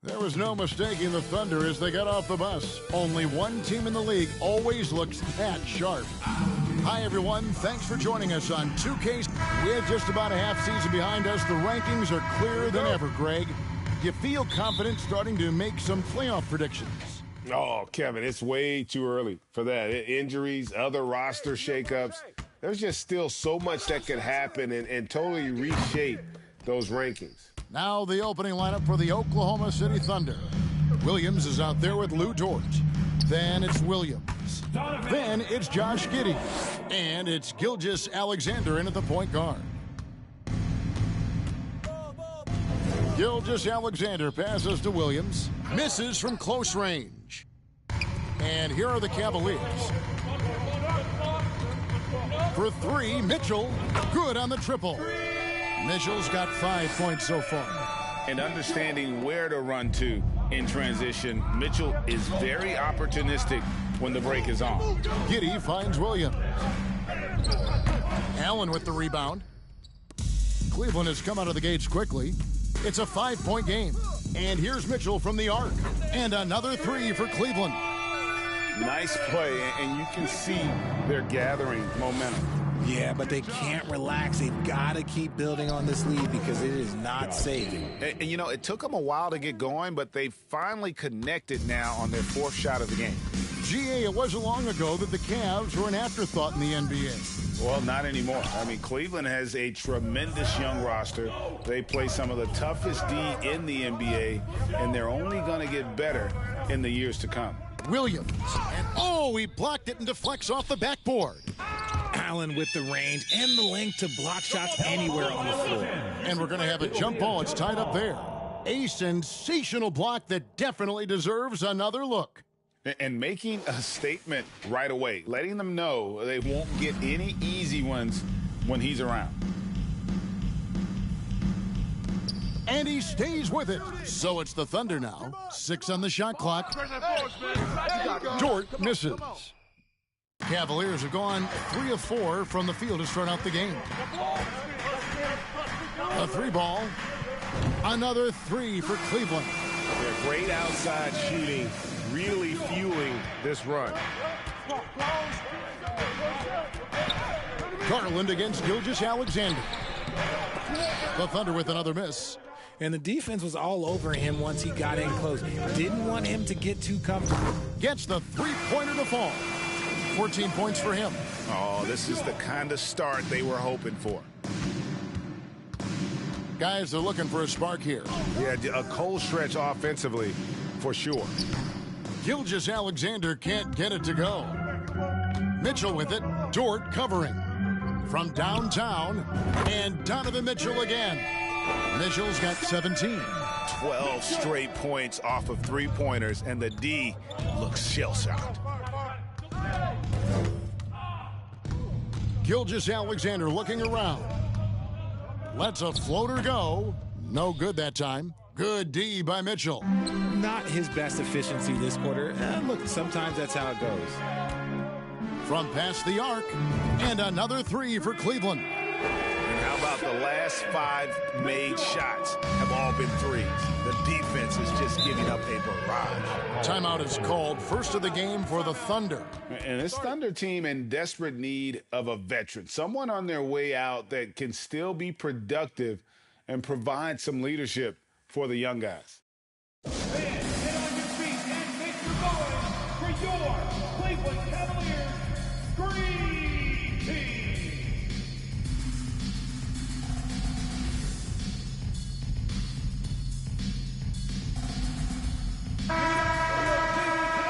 There was no mistaking the Thunder as they got off the bus. Only one team in the league always looks that sharp. Hi, everyone. Thanks for joining us on 2K. With just about a half season behind us, the rankings are clearer than ever, Greg. Do you feel confident starting to make some playoff predictions? Oh, Kevin, it's way too early for that. Injuries, other roster shakeups. There's just still so much that could happen and totally reshape those rankings. Now the opening lineup for the Oklahoma City Thunder. Williams is out there with Lou Dort. Then it's Williams. Then it's Josh Giddey. And it's Gilgeous-Alexander in at the point guard. Gilgeous-Alexander passes to Williams. Misses from close range. And here are the Cavaliers. For three, Mitchell. Good on the triple. Mitchell's got 5 points so far. And understanding where to run to in transition, Mitchell is very opportunistic when the break is on. Giddey finds Williams. Allen with the rebound. Cleveland has come out of the gates quickly. It's a 5-point game. And here's Mitchell from the arc. And another three for Cleveland. Nice play, and you can see they're gathering momentum. Yeah, but they can't relax. They've got to keep building on this lead because it is not safe. And, you know, it took them a while to get going, but they finally connected now on their fourth shot of the game. GA, it wasn't long ago that the Cavs were an afterthought in the NBA. Well, not anymore. I mean, Cleveland has a tremendous young roster. They play some of the toughest D in the NBA, and they're only going to get better in the years to come. Williams. And, oh, he blocked it and deflects off the backboard. Allen with the range and the length to block shots anywhere on the floor. And we're going to have a jump ball. It's tied up there. A sensational block that definitely deserves another look. And making a statement right away, letting them know they won't get any easy ones when he's around. And he stays with it. So it's the Thunder now. 6 on the shot clock. Dort misses. Cavaliers have gone 3 of 4 from the field to start out the game. A 3-ball. Another 3 for Cleveland. They're great outside shooting, really fueling this run. Garland against Gilgeous-Alexander. The Thunder with another miss. And the defense was all over him once he got in close. Didn't want him to get too comfortable. Gets the three-pointer to fall. 14 points for him. Oh, this is the kind of start they were hoping for. Guys, they're looking for a spark here. Yeah, a cold stretch offensively, for sure. Gilgeous-Alexander can't get it to go. Mitchell with it. Dort covering. From downtown. And Donovan Mitchell again. Mitchell's got 17. 12 straight points off of three-pointers, and the D looks shell-shocked. Gilgeous-Alexander looking around. Lets a floater go. No good that time. Good D by Mitchell. Not his best efficiency this quarter. Look, sometimes that's how it goes. From past the arc. And another 3 for Cleveland. And how about the last 5 made shots have all been threes? The defense is just giving up a barrage. Timeout is called. First of the game for the Thunder. And this Thunder team in desperate need of a veteran. Someone on their way out that can still be productive and provide some leadership for the young guys. Get on your feet and make your noise for your Cleveland Cavaliers Green Team.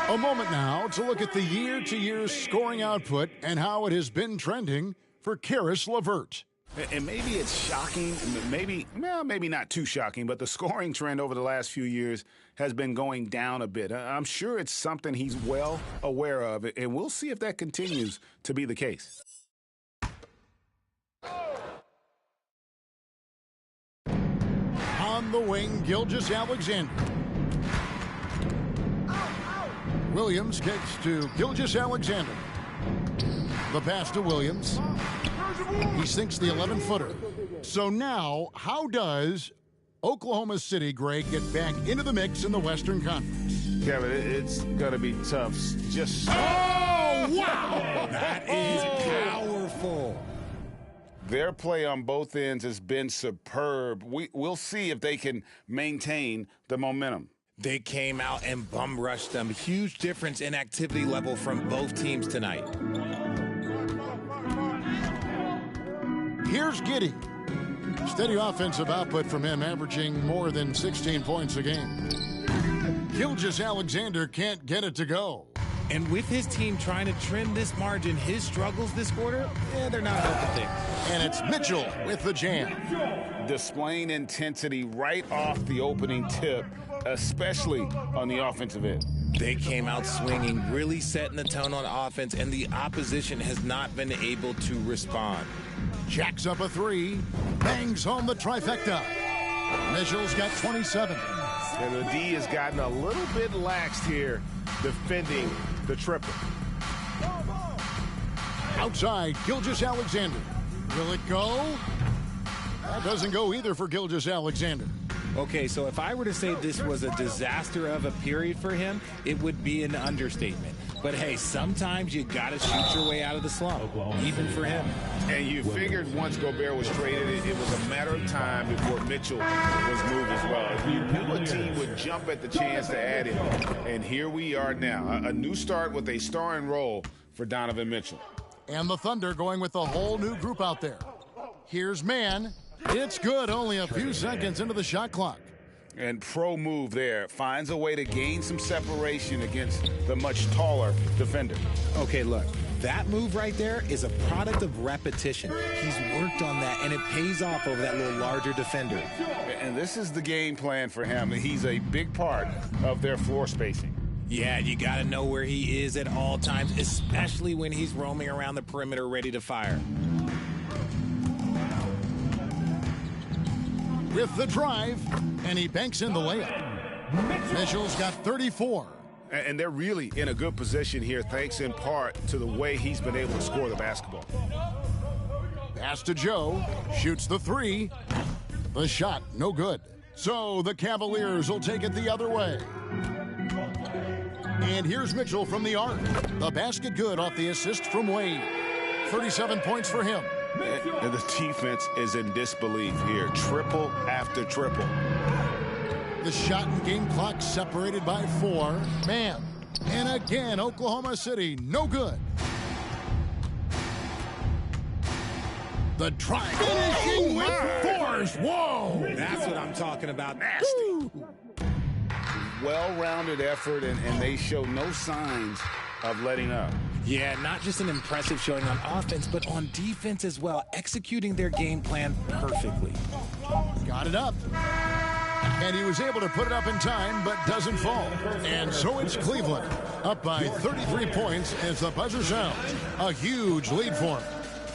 A moment now to look at the year-to-year scoring output and how it has been trending for Caris LeVert. And maybe it's shocking, maybe not too shocking, but the scoring trend over the last few years has been going down a bit. I'm sure it's something he's well aware of, and we'll see if that continues to be the case. On the wing, Gilgeous-Alexander. Williams kicks to Gilgeous-Alexander. The pass to Williams. He sinks the 11-footer. So now, how does Oklahoma City, Greg, get back into the mix in the Western Conference. Kevin, it's going to be tough. Just Oh, wow! That is powerful. Their play on both ends has been superb. We'll see if they can maintain the momentum. They came out and bum rushed them. Huge difference in activity level from both teams tonight. Here's Giddey. Steady offensive output from him, averaging more than 16 points a game. Gilgeous-Alexander can't get it to go. And with his team trying to trim this margin, his struggles this quarter, they're not helping things. And it's Mitchell with the jam. Displaying intensity right off the opening tip, especially on the offensive end. They came out swinging, really setting the tone on offense, and the opposition has not been able to respond. Jacks up a three, bangs home the trifecta. Mitchell's got 27. And the D has gotten a little bit laxed here defending the triple. Outside, Gilgeous-Alexander. Will it go? That doesn't go either for Gilgeous-Alexander. Okay, so if I were to say this was a disaster of a period for him, it would be an understatement. But hey, sometimes you got to shoot your way out of the slump, even for him. And you figured once Gobert was traded, it was a matter of time before Mitchell was moved as well. You knew a team would jump at the chance to add him. And here we are now, a new start with a starring role for Donovan Mitchell. And the Thunder going with a whole new group out there. Here's Mann. It's good, only a few seconds into the shot clock. And pro move there, finds a way to gain some separation against the much taller defender. Okay, look, that move right there is a product of repetition. He's worked on that, and it pays off over that little larger defender. And this is the game plan for him. He's a big part of their floor spacing. Yeah, you got to know where he is at all times, especially when he's roaming around the perimeter ready to fire. With the drive, and he banks in the layup. Mitchell's got 34. And they're really in a good position here, thanks in part to the way he's been able to score the basketball. Pass to Joe, shoots the three. The shot, no good. So the Cavaliers will take it the other way. And here's Mitchell from the arc. The basket good off the assist from Wade. 37 points for him. And the defense is in disbelief here. Triple after triple. The shot and game clock separated by 4. Man. And again, Oklahoma City, no good. The try. Finishing with force. Whoa. That's what I'm talking about. Nasty. Well-rounded effort, and they show no signs of letting up. Yeah, not just an impressive showing on offense, but on defense as well, executing their game plan perfectly. Got it up. And he was able to put it up in time, but doesn't fall. And so it's Cleveland, up by 33 points as the buzzer sounds. A huge lead for him.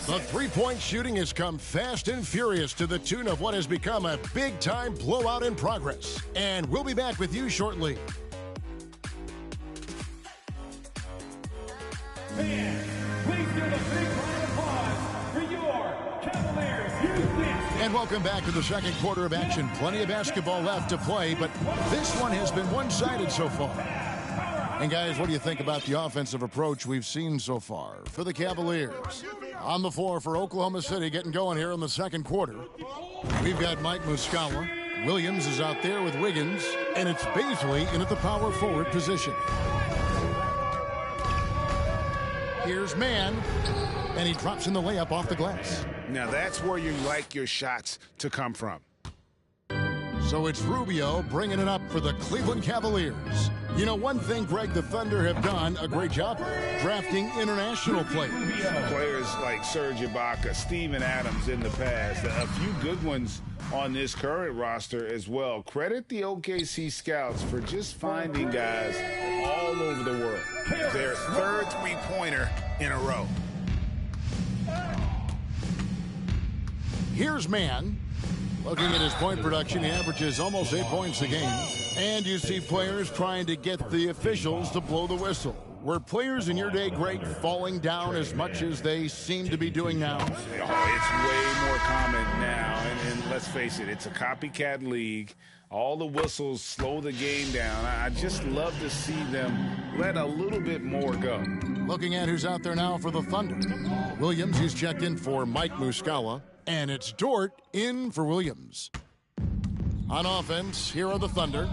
The three-point shooting has come fast and furious to the tune of what has become a big-time blowout in progress. And we'll be back with you shortly. Fans, please give a big round of applause for your Cavaliers. And welcome back to the second quarter of action. Plenty of basketball left to play, but this one has been one-sided so far. And guys, what do you think about the offensive approach we've seen so far for the Cavaliers? On the floor for Oklahoma City, getting going here in the second quarter. We've got Mike Muscala. Williams is out there with Wiggins, and it's Baisley in at the power forward position. Here's Mann, and he drops in the layup off the glass. Now that's where you like your shots to come from. So it's Rubio bringing it up for the Cleveland Cavaliers. You know, one thing, Greg, the Thunder have done a great job drafting international players. Players like Serge Ibaka, Steven Adams in the past, a few good ones on this current roster as well. Credit the OKC scouts for just finding guys all over the world. Their third three-pointer in a row. Here's Mann. Looking at his point production, he averages almost 8 points a game. And you see players trying to get the officials to blow the whistle. Were players in your day, Greg, falling down as much as they seem to be doing now? Oh, it's way more common now. And let's face it, it's a copycat league. All the whistles slow the game down. I just love to see them let a little bit more go. Looking at who's out there now for the Thunder. Williams, he's checked in for Mike Muscala. And it's Dort in for Williams. On offense, here are the Thunder.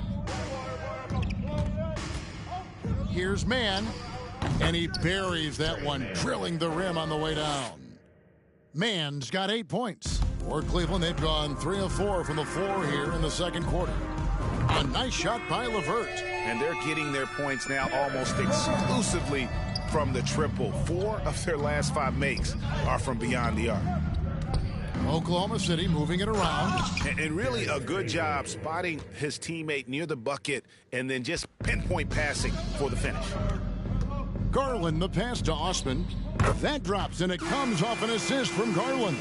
Here's Mann. And he buries that one, drilling the rim on the way down. Mann's got 8 points. For Cleveland, they've gone 3 of 4 from the floor here in the second quarter. A nice shot by LeVert. And they're getting their points now almost exclusively from the triple. 4 of their last 5 makes are from beyond the arc. Oklahoma City moving it around. And really a good job spotting his teammate near the bucket and then just pinpoint passing for the finish. Garland, the pass to Osman. That drops, and it comes off an assist from Garland.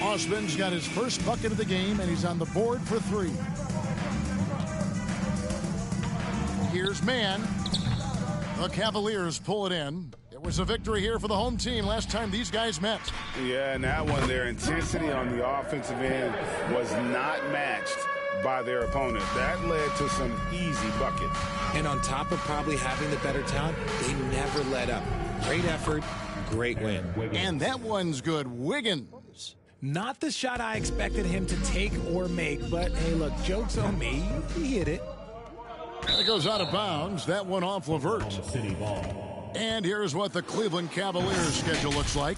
Osman's got his first bucket of the game, and he's on the board for 3. Here's Mann. The Cavaliers pull it in. It was a victory here for the home team last time these guys met. Yeah, and that one, their intensity on the offensive end was not matched by their opponent. That led to some easy buckets. And on top of probably having the better talent, they never let up. Great effort, great win. And that one's good. Wiggins. Not the shot I expected him to take or make, but hey, look, joke's on me. He hit it. That goes out of bounds. That one off LeVert. And here's what the Cleveland Cavaliers schedule looks like.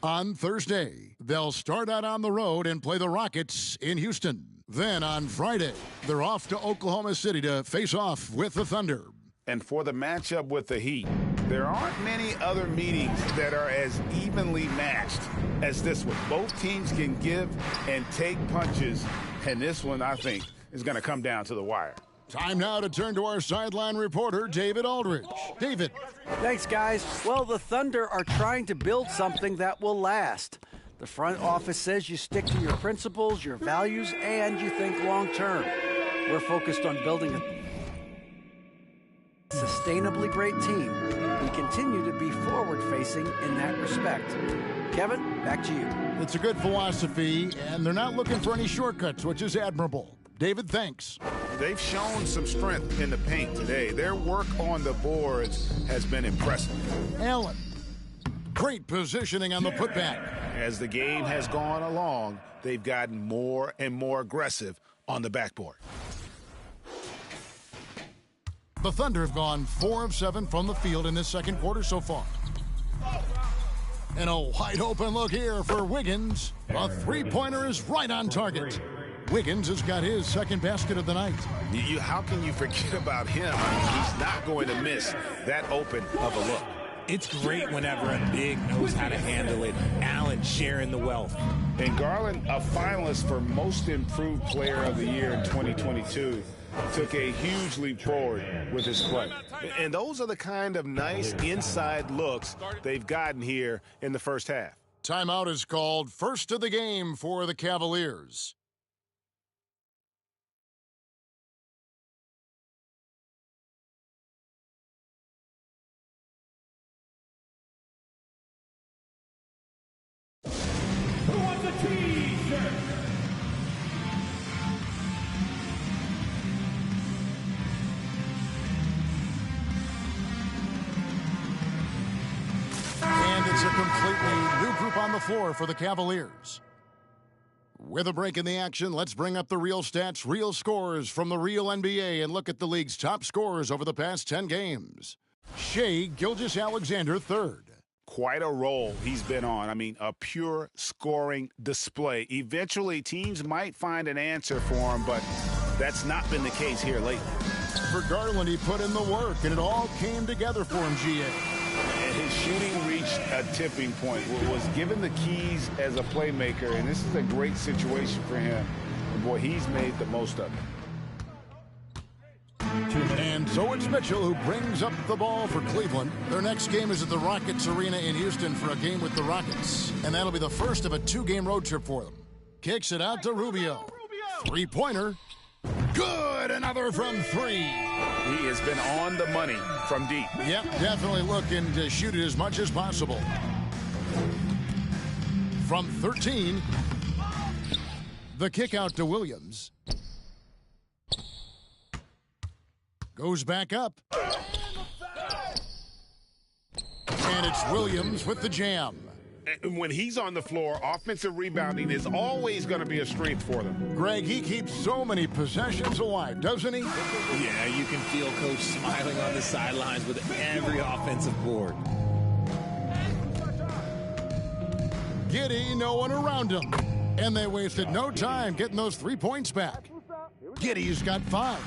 On Thursday, they'll start out on the road and play the Rockets in Houston. Then on Friday, they're off to Oklahoma City to face off with the Thunder. And for the matchup with the Heat, there aren't many other meetings that are as evenly matched as this one. Both teams can give and take punches, and this one, I think, is going to come down to the wire. Time now to turn to our sideline reporter, David Aldridge. David. Thanks, guys. Well, the Thunder are trying to build something that will last. The front office says you stick to your principles, your values, and you think long-term. We're focused on building a sustainably great team. We continue to be forward-facing in that respect. Kevin, back to you. It's a good philosophy, and they're not looking for any shortcuts, which is admirable. David, thanks. They've shown some strength in the paint today. Their work on the boards has been impressive. Allen. Great positioning on the putback. As the game has gone along, they've gotten more and more aggressive on the backboard. The Thunder have gone 4 of 7 from the field in this second quarter so far. And a wide open look here for Wiggins. A three-pointer is right on target. Wiggins has got his second basket of the night. How can you forget about him? He's not going to miss that open of a look. It's great whenever a big knows how to handle it. Allen sharing the wealth. And Garland, a finalist for Most Improved Player of the Year in 2022, took a huge leap forward with his play. And those are the kind of nice inside looks they've gotten here in the first half. Timeout is called. First of the game for the Cavaliers. Who wants a T-shirt? And it's a completely new group on the floor for the Cavaliers. With a break in the action, let's bring up the real stats, real scores from the real NBA and look at the league's top scorers over the past 10 games. Shai Gilgeous-Alexander, third. Quite a role he's been on. I mean, a pure scoring display. Eventually, teams might find an answer for him, but that's not been the case here lately. For Garland, he put in the work, and it all came together for him, GA. And his shooting reached a tipping point. Was given the keys as a playmaker, and this is a great situation for him. And boy, he's made the most of it. And so it's Mitchell who brings up the ball for Cleveland. Their next game is at the Rockets Arena in Houston for a game with the Rockets. And that'll be the first of a 2-game road trip for them. Kicks it out to Rubio. Three-pointer. Good! Good, another from 3. He has been on the money from deep. Yep, definitely looking to shoot it as much as possible. From 13, the kick out to Williams. Goes back up. And it's Williams with the jam. And when he's on the floor, offensive rebounding is always going to be a strength for them. Greg, he keeps so many possessions alive, doesn't he? Yeah, you can feel Coach smiling on the sidelines with every offensive board. Giddey, no one around him. And they wasted no time getting those 3 points back. Giddey's got 5.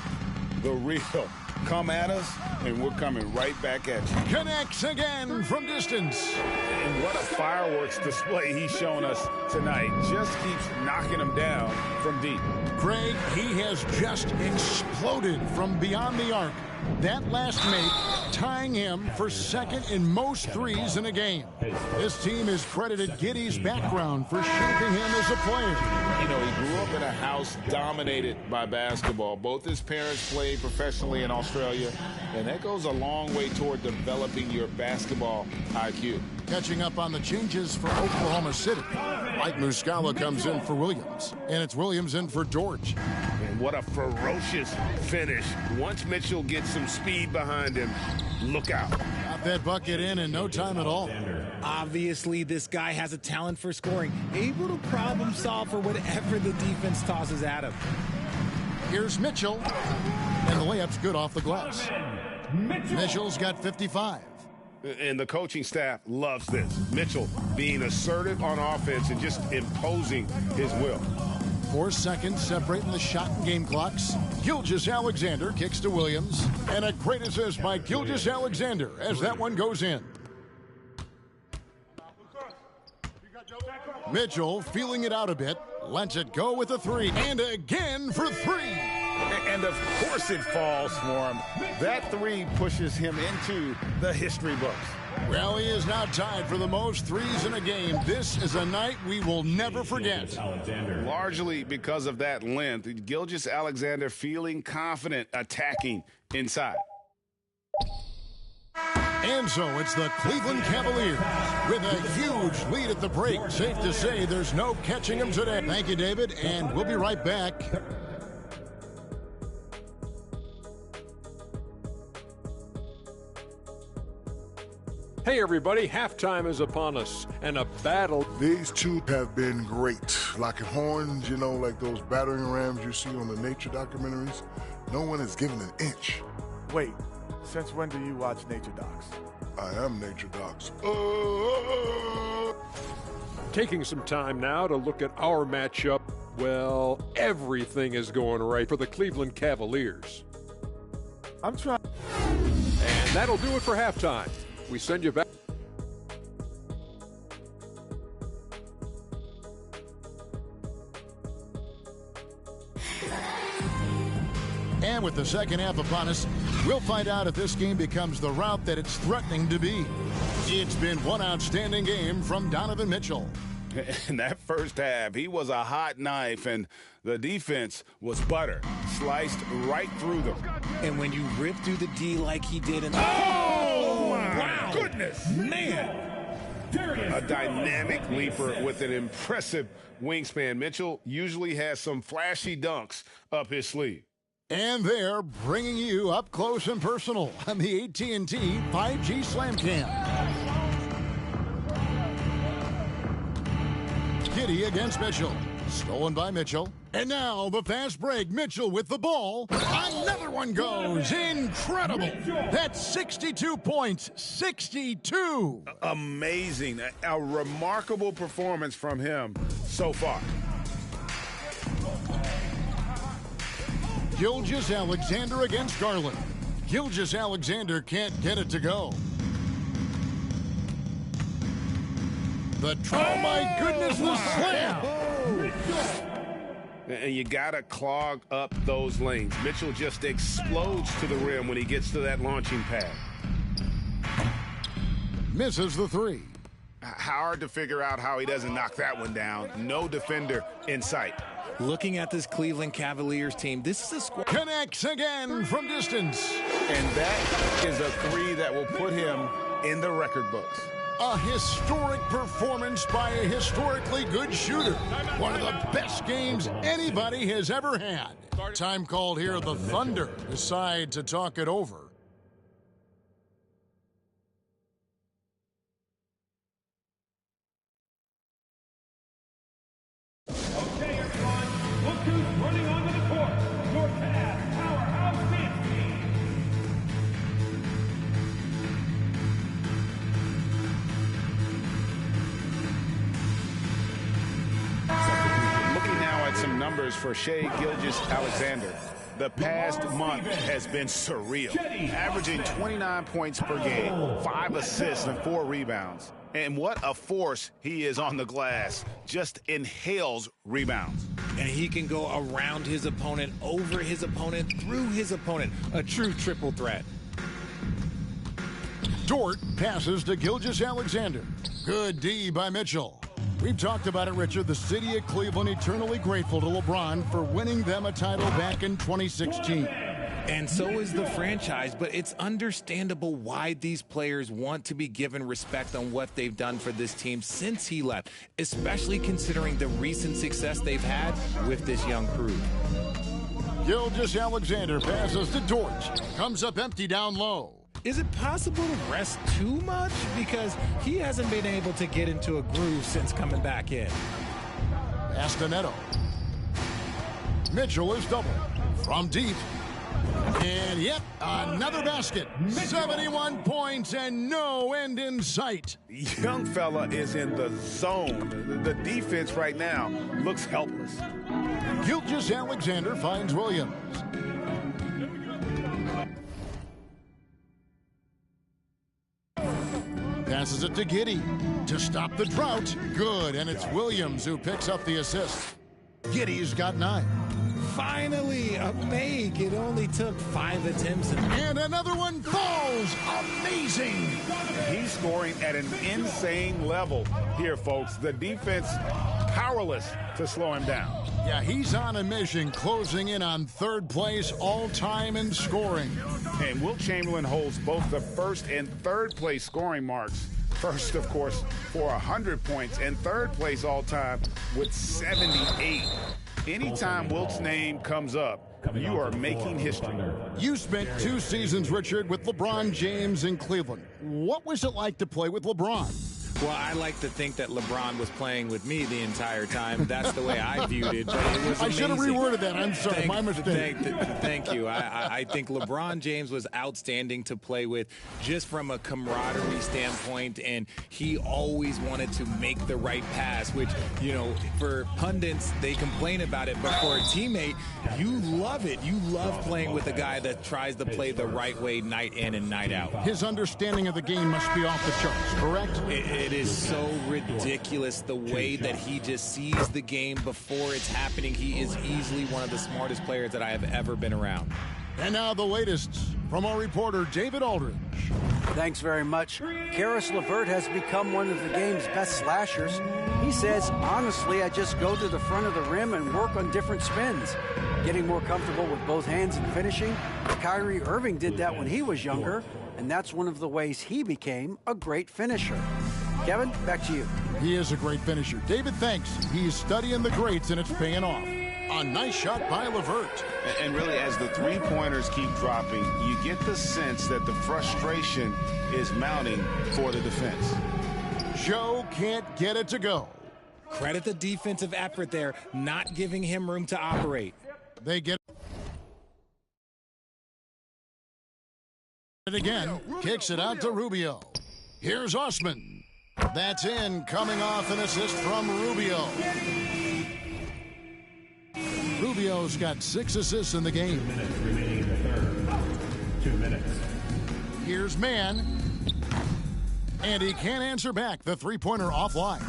The real. Come at us, and we're coming right back at you. Connects again from distance. And what a fireworks display he's showing us tonight. Just keeps knocking them down from deep. Greg, he has just exploded from beyond the arc. That last make tying him for second in most threes in a game. This team has credited Giddey's background for shaping him as a player. You know, he grew up in a house dominated by basketball. Both his parents played professionally in Australia, and that goes a long way toward developing your basketball IQ. Catching up on the changes for Oklahoma City. Mike Muscala comes in for Williams, and it's Williams in for George. And what a ferocious finish. Once Mitchell gets some speed behind him, look out. Got that bucket in no time at all. Obviously, this guy has a talent for scoring, able to problem solve for whatever the defense tosses at him. Here's Mitchell, and the layup's good off the glass. Mitchell's got 55. And the coaching staff loves this. Mitchell being assertive on offense and just imposing his will. 4 seconds separating the shot and game clocks. Gilgeous-Alexander kicks to Williams. And a great assist by Gilgeous-Alexander as that one goes in. Mitchell feeling it out a bit. Lets it go with a 3. And again for 3. And of course it falls for him. That 3 pushes him into the history books. Well, he is now tied for the most threes in a game. This is a night we will never forget. Largely because of that length, Gilgeous-Alexander feeling confident attacking inside. And so it's the Cleveland Cavaliers with a huge lead at the break. Safe to say there's no catching them today. Thank you, David, and we'll be right back. Hey everybody, halftime is upon us, and a battle. These two have been great. Locking horns, you know, like those battering rams you see on the nature documentaries. No one has given an inch. Wait, since when do you watch nature docs? I am Nature Docs. Taking some time now to look at our matchup. Well, everything is going right for the Cleveland Cavaliers. I'm trying. And that'll do it for halftime. We send you back. And with the second half upon us, we'll find out if this game becomes the route that it's threatening to be. It's been one outstanding game from Donovan Mitchell. In that first half, he was a hot knife, and the defense was butter, sliced right through them. And when you rip through the D like he did in the... Oh, my wow. goodness. Man. A dynamic leaper with an impressive wingspan. Mitchell usually has some flashy dunks up his sleeve. And they're bringing you up close and personal on the AT&T 5G Slam Cam. Giddey against Mitchell. Stolen by Mitchell. And now the fast break. Mitchell with the ball. Another one goes. Incredible. That's 62 points. 62. Amazing. A remarkable performance from him so far. Gilgeous-Alexander against Garland. Gilgeous-Alexander can't get it to go. Oh my goodness, the slam! And you got to clog up those lanes. Mitchell just explodes to the rim when he gets to that launching pad. Misses the 3. Hard to figure out how he doesn't knock that one down. No defender in sight. Looking at this Cleveland Cavaliers team, this is a squad. Connects again from distance. And that is a three that will put him in the record books. A historic performance by a historically good shooter. One of the best games anybody has ever had. Time called here. The Thunder decide to talk it over. Okay, everyone, look who's running onto the court. Your Cavs powerhouse dance team. Looking now at some numbers for Shai Gilgeous-Alexander. The past month has been surreal, averaging 29 points per game, 5 assists and 4 rebounds. And what a force he is on the glass, just inhales rebounds. And he can go around his opponent, over his opponent, through his opponent. A true triple threat. Dort passes to Gilgeous-Alexander. Good D by Mitchell. We've talked about it, Richard. The city of Cleveland eternally grateful to LeBron for winning them a title back in 2016. And so is the franchise, but it's understandable why these players want to be given respect on what they've done for this team since he left, especially considering the recent success they've had with this young crew. Gilgeous-Alexander passes to Dort. Comes up empty down low. Is it possible to rest too much? Because he hasn't been able to get into a groove since coming back in. Pass to Neto. Mitchell is double. From deep. And yet, another basket. 71 points and no end in sight. Young fella is in the zone. The defense right now looks helpless. Gilgeous-Alexander finds Williams. Passes it to Giddey to stop the drought. Good, and it's Williams who picks up the assist. Giddey's got 9. Finally, a make. It only took 5 attempts. And another one falls. Amazing. He's scoring at an insane level here, folks. The defense powerless to slow him down. Yeah, he's on a mission, closing in on 3rd place all-time in scoring. And Wilt Chamberlain holds both the 1st and 3rd place scoring marks. First, of course, for 100 points, and 3rd place all-time with 78. Anytime Wilt's name comes up, you are making history. You spent 2 seasons, Richard, with LeBron James in Cleveland. What was it like to play with LeBron? Well, I like to think that LeBron was playing with me the entire time. That's the way I viewed it. But it was I should have amazing. reworded that. I'm sorry. My mistake. Thank you. I think LeBron James was outstanding to play with just from a camaraderie standpoint, and he always wanted to make the right pass, which, you know, for pundits, they complain about it, but for a teammate, you love it. You love playing with a guy that tries to play the right way night in and night out. His understanding of the game must be off the charts, correct? It is so ridiculous the way that he just sees the game before it's happening. He is easily one of the smartest players that I have ever been around. And now the latest from our reporter, David Aldridge. Thanks very much. Karis LeVert has become one of the game's best slashers. He says, honestly, I just go to the front of the rim and work on different spins. Getting more comfortable with both hands and finishing. Kyrie Irving did that when he was younger, and that's one of the ways he became a great finisher. Kevin, back to you. He is a great finisher. David, thanks. He's studying the greats, and it's paying off. A nice shot by LeVert. And really, as the three-pointers keep dropping, you get the sense that the frustration is mounting for the defense. Joe can't get it to go. Credit the defensive effort there, not giving him room to operate. They get it again. Kicks it out to Rubio. Here's Osman. That's in, coming off an assist from Rubio. Rubio's got 6 assists in the game. 2 minutes remaining in the third. 2 minutes. Here's Mann. And he can't answer back the three-pointer offline.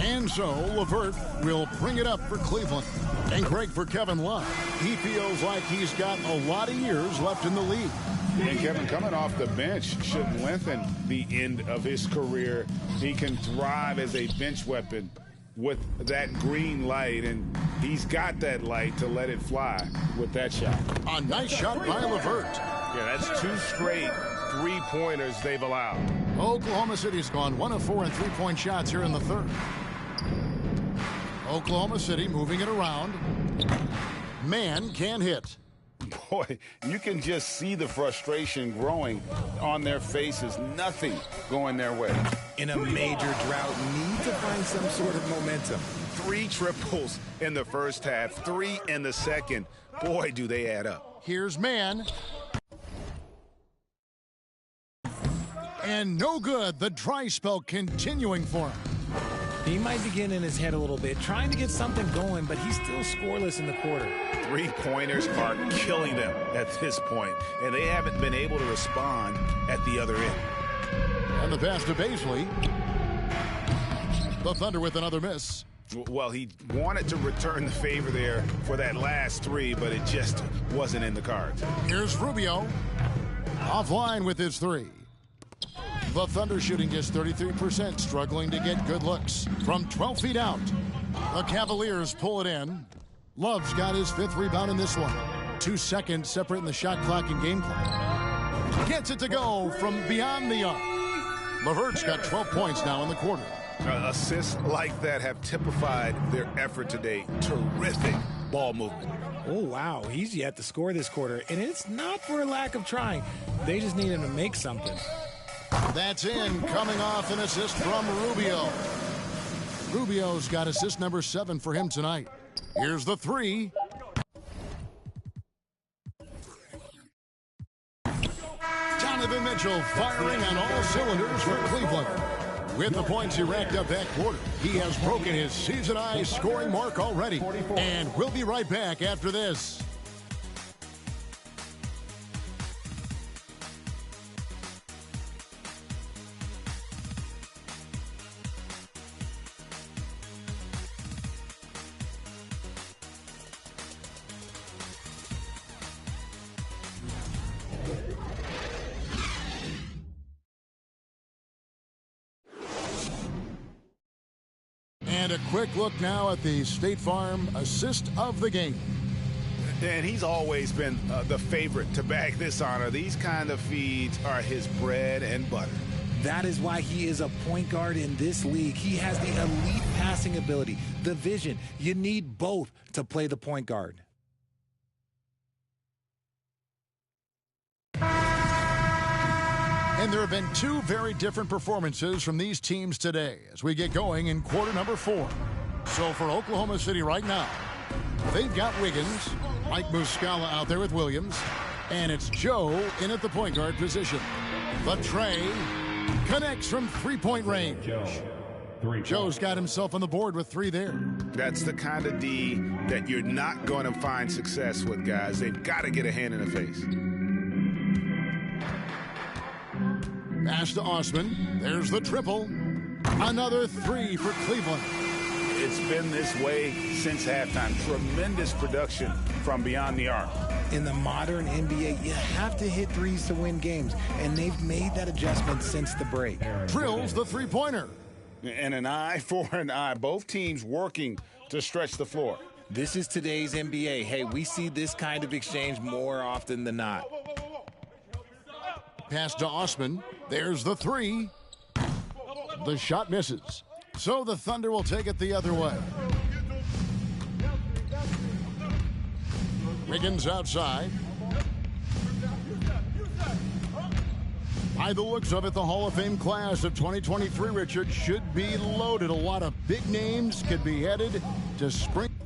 And so LeVert will bring it up for Cleveland. And Greg, for Kevin Love, he feels like he's got a lot of years left in the league. And Kevin, coming off the bench should lengthen the end of his career. He can thrive as a bench weapon with that green light, and he's got that light to let it fly with that shot. A nice shot by LeVert. Yeah, that's 2 straight three-pointers they've allowed. Oklahoma City's gone 1 of 4 in three-point shots here in the third. Oklahoma City moving it around. Man can hit. Boy, you can just see the frustration growing on their faces. Nothing going their way. In a major drought, need to find some sort of momentum. 3 triples in the first half, 3 in the second. Boy, do they add up. Here's Man. And no good. The dry spell continuing for him. He might be getting in his head a little bit, trying to get something going, but he's still scoreless in the quarter. 3-pointers are killing them at this point, and they haven't been able to respond at the other end. And the pass to Baisley. The Thunder with another miss. Well, he wanted to return the favor there for that last 3, but it just wasn't in the cards. Here's Rubio. Offline with his 3. The Thunder shooting just 33%, struggling to get good looks. From 12 feet out, the Cavaliers pull it in. Love's got his 5th rebound in this one. 2 seconds separating the shot clock and game clock. Gets it to go from beyond the arc. LeVert's got 12 points now in the quarter. Assists like that have typified their effort today. Terrific ball movement. Oh, wow. He's yet to score this quarter, and it's not for a lack of trying. They just need him to make something. That's in, coming off an assist from Rubio. Rubio's got assist number 7 for him tonight. Here's the 3. Donovan Mitchell firing on all cylinders for Cleveland. With the points he racked up that quarter, he has broken his season-high scoring mark already. And we'll be right back after this. And a quick look now at the State Farm assist of the game. And he's always been the favorite to bag this honor. These kind of feeds are his bread and butter. That is why he is a point guard in this league. He has the elite passing ability, the vision. You need both to play the point guard. And there have been 2 very different performances from these teams today as we get going in quarter number 4. So for Oklahoma City right now, they've got Wiggins, Mike Muscala out there with Williams, and it's Joe in at the point guard position. The tray connects from 3-point range. Joe's got himself on the board with 3 there. That's the kind of D that you're not going to find success with, guys. They've got to get a hand in the face. Pass to Osman. There's the triple. Another 3 for Cleveland. It's been this way since halftime. Tremendous production from beyond the arc. In the modern NBA, you have to hit threes to win games, and they've made that adjustment since the break. Drills the 3-pointer. And an eye for an eye. Both teams working to stretch the floor. This is today's NBA. Hey, we see this kind of exchange more often than not. Pass to Osman. There's the 3. The shot misses. So the Thunder will take it the other way. Wiggins outside. By the looks of it, the Hall of Fame class of 2023, Richard, should be loaded. A lot of big names could be headed to Springfield,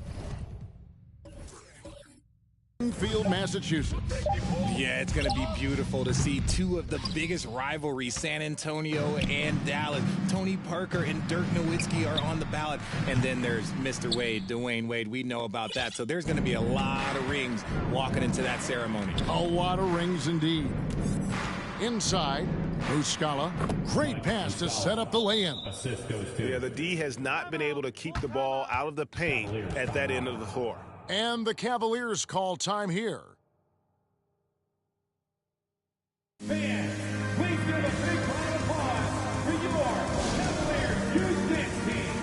Massachusetts. Yeah, it's going to be beautiful to see 2 of the biggest rivalries, San Antonio and Dallas. Tony Parker and Dirk Nowitzki are on the ballot. And then there's Mr. Wade, Dwayne Wade. We know about that. So there's going to be a lot of rings walking into that ceremony. A lot of rings indeed. Inside, Muscala. Great pass to set up the lay-in. Yeah, the D has not been able to keep the ball out of the paint at that end of the floor. And the Cavaliers call time here. Fans, please give a big round of applause for your Cavaliers U16 team.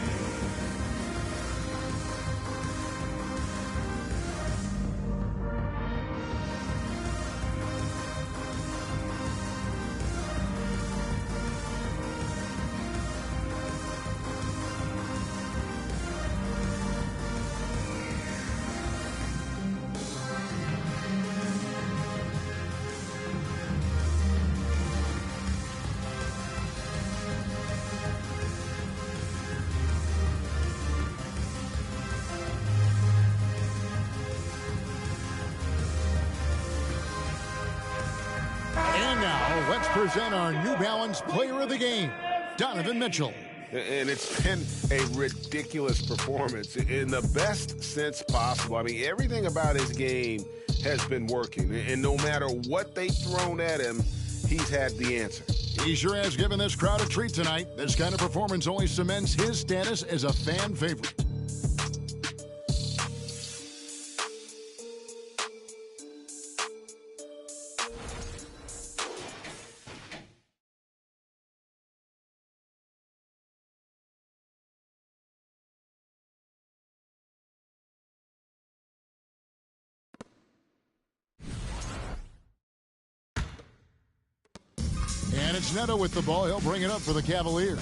Let's present our New Balance Player of the Game, Donovan Mitchell. And it's been a ridiculous performance in the best sense possible. I mean, everything about his game has been working. And no matter what they've thrown at him, he's had the answer. He sure has given this crowd a treat tonight. This kind of performance only cements his status as a fan favorite. And it's Neto with the ball. He'll bring it up for the Cavaliers.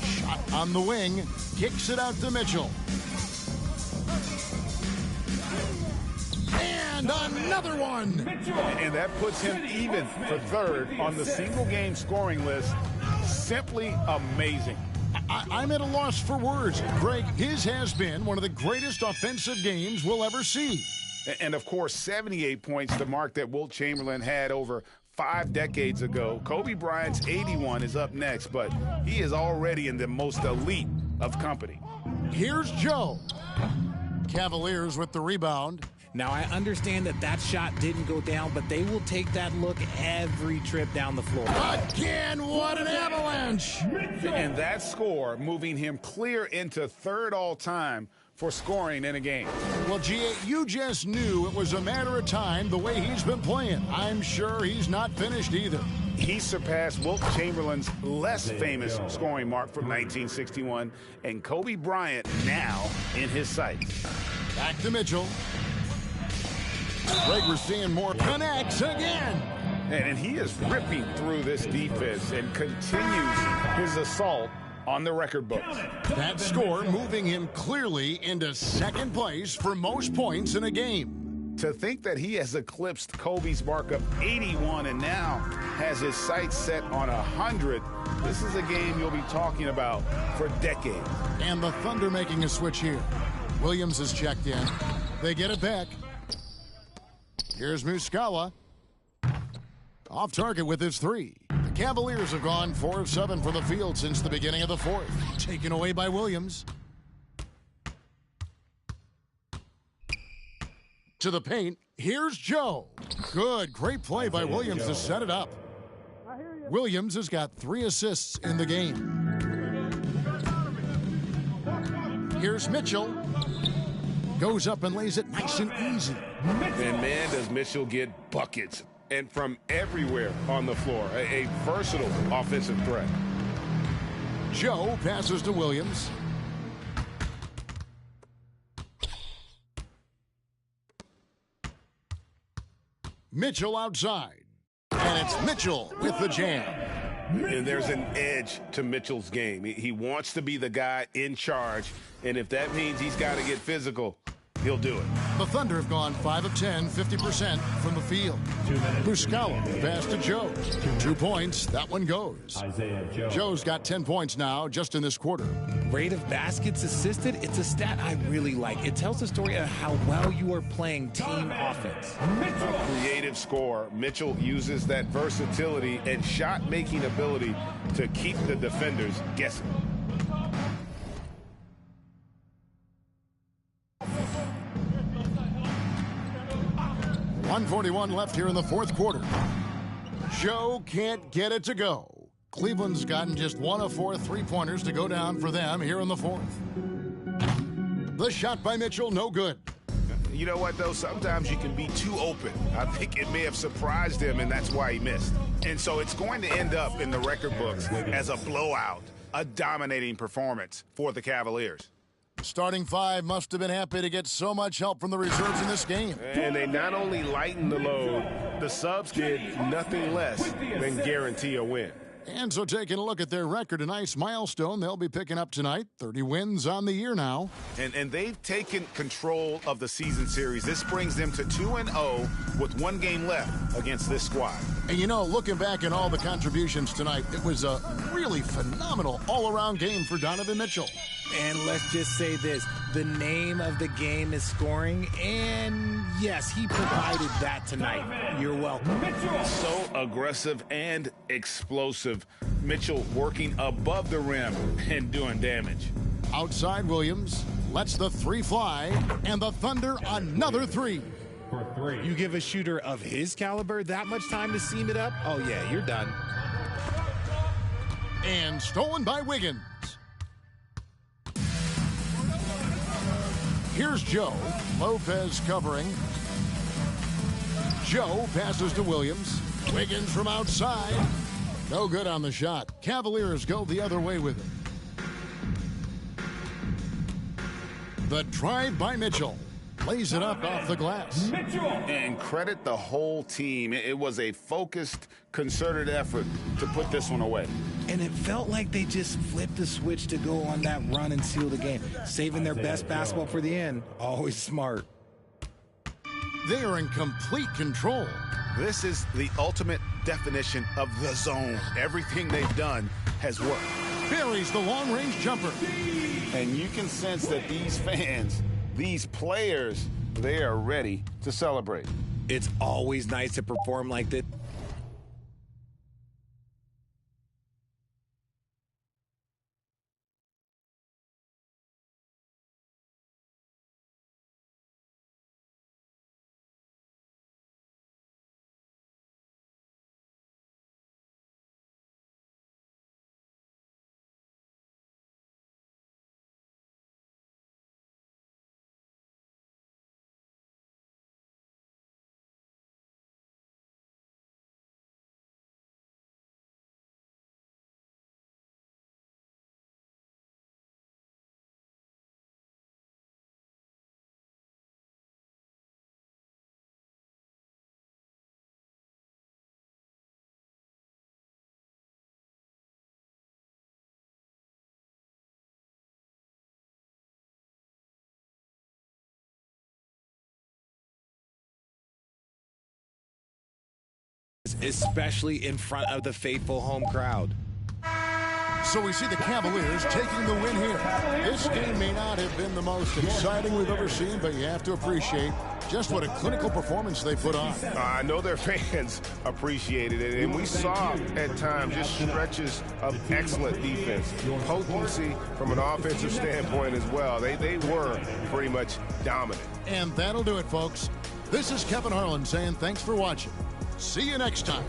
Shot on the wing. Kicks it out to Mitchell. And another one. And that puts him even for third on the single-game scoring list. Simply amazing. I'm at a loss for words. Greg, his has been one of the greatest offensive games we'll ever see. And, of course, 78 points, the mark that Wilt Chamberlain had over 5 decades ago. Kobe Bryant's 81 is up next, but he is already in the most elite of company. Here's Joe. Cavaliers with the rebound. Now, I understand that shot didn't go down, but they will take that look every trip down the floor. Again, what an avalanche! And that score moving him clear into third all-time for scoring in a game. Well, G.A., you just knew it was a matter of time the way he's been playing. I'm sure he's not finished either. He surpassed Wilt Chamberlain's less famous scoring mark from 1961, and Kobe Bryant now in his sights. Back to Mitchell. Greg, we're seeing more connects again. And he is ripping through this defense and continues his assault on the record books. That score moving him clearly into second place for most points in a game. To think that he has eclipsed Kobe's mark of 81 and now has his sights set on 100, this is a game you'll be talking about for decades. And the Thunder making a switch here. Williams is checked in. They get it back. Here's Muscala. Off target with his three. The Cavaliers have gone 4 of 7 from the field since the beginning of the fourth. Taken away by Williams. To the paint. Here's Joe. Good. Great play by Williams to set it up. Williams has got 3 assists in the game. Here's Mitchell. Goes up and lays it nice and easy. And man, does Mitchell get buckets. And from everywhere on the floor. A versatile offensive threat. Joe passes to Williams. Mitchell outside. And it's Mitchell with the jam. And there's an edge to Mitchell's game. He wants to be the guy in charge. And if that means he's got to get physical, he'll do it. The Thunder have gone 5 of 10, 50% from the field. Muscala pass to Joe. 2 points. That one goes. Joe's got 10 points now just in this quarter. Rate of baskets assisted, it's a stat I really like. It tells the story of how well you are playing team offense. A creative scorer. Mitchell uses that versatility and shot-making ability to keep the defenders guessing. .141 left here in the fourth quarter. Joe can't get it to go. Cleveland's gotten just 1 of 4 3-pointers to go down for them here in the fourth. The shot by Mitchell, no good. You know what, though? Sometimes you can be too open. I think it may have surprised him, and that's why he missed. And so it's going to end up in the record books as a blowout, a dominating performance for the Cavaliers. The starting 5 must have been happy to get so much help from the reserves in this game. And they not only lightened the load, the subs did nothing less than guarantee a win. And so taking a look at their record, a nice milestone they'll be picking up tonight. 30 wins on the year now. And they've taken control of the season series. This brings them to 2-0 with 1 game left against this squad. And you know, looking back at all the contributions tonight, it was a really phenomenal all-around game for Donovan Mitchell. And let's just say this, the name of the game is scoring, and yes, he provided that tonight. You're welcome. So aggressive and explosive. Mitchell working above the rim and doing damage. Outside Williams lets the three fly, and the Thunder another three. You give a shooter of his caliber that much time to seam it up? Oh yeah, you're done. And stolen by Wiggins. Here's Joe. Lopez covering. Joe passes to Williams. Wiggins from outside. No good on the shot. Cavaliers go the other way with it. The drive by Mitchell. Lays it up off the glass. And credit the whole team. It was a focused, concerted effort to put this one away. And it felt like they just flipped the switch to go on that run and seal the game. Saving their best basketball for the end. Always smart. They are in complete control. This is the ultimate definition of the zone. Everything they've done has worked. Buries the long-range jumper. And you can sense that these fans, these players, they are ready to celebrate. It's always nice to perform like this. Especially in front of the faithful home crowd. So we see the Cavaliers taking the win here. This game may not have been the most exciting we've ever seen, but you have to appreciate just what a clinical performance they put on. I know their fans appreciated it, and we saw at times just stretches of excellent defense, potency from an offensive standpoint as well. They were pretty much dominant. And that'll do it, folks. This is Kevin Harlan saying thanks for watching. See you next time.